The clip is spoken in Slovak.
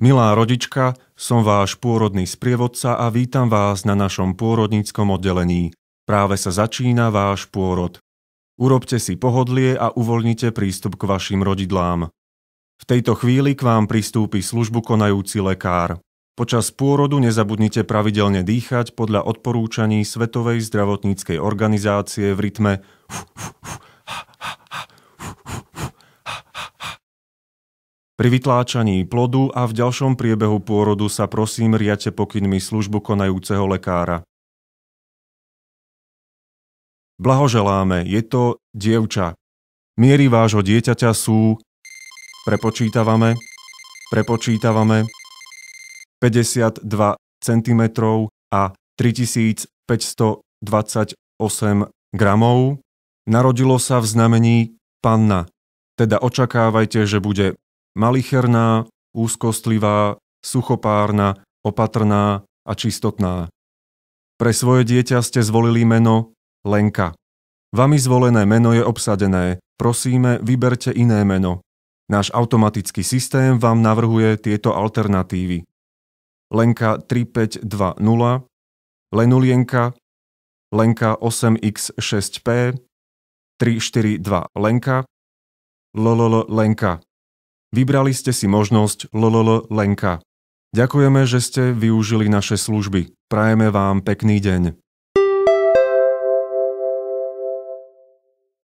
Milá rodička, som váš pôrodný sprievodca a vítam vás na našom pôrodníckom oddelení. Práve sa začína váš pôrod. Urobte si pohodlie a uvoľnite prístup k vašim rodidlám. V tejto chvíli k vám pristúpi službu konajúci lekár. Počas pôrodu nezabudnite pravidelne dýchať podľa odporúčaní Svetovej zdravotníckej organizácie v rytme Pri vytláčaní plodu a v ďalšom priebehu pôrodu sa prosím riadte pokynmi službu konajúceho lekára. Blahoželáme, je to dievča. Miery vášho dieťaťa sú, prepočítavame, 52 cm a 3528 gramov. Narodilo sa v znamení panna, teda očakávajte, že bude malicherná, úzkostlivá, suchopárna, opatrná a čistotná. Pre svoje dieťa ste zvolili meno Lenka. Vami zvolené meno je obsadené. Prosíme, vyberte iné meno. Náš automatický systém vám navrhuje tieto alternatívy. Lenka 3520, Lenulienka, Lenka 8x6p, 342 Lenka, LLL Lenka. Vybrali ste si možnosť LLL Lenka. Ďakujeme, že ste využili naše služby. Prajeme vám pekný deň.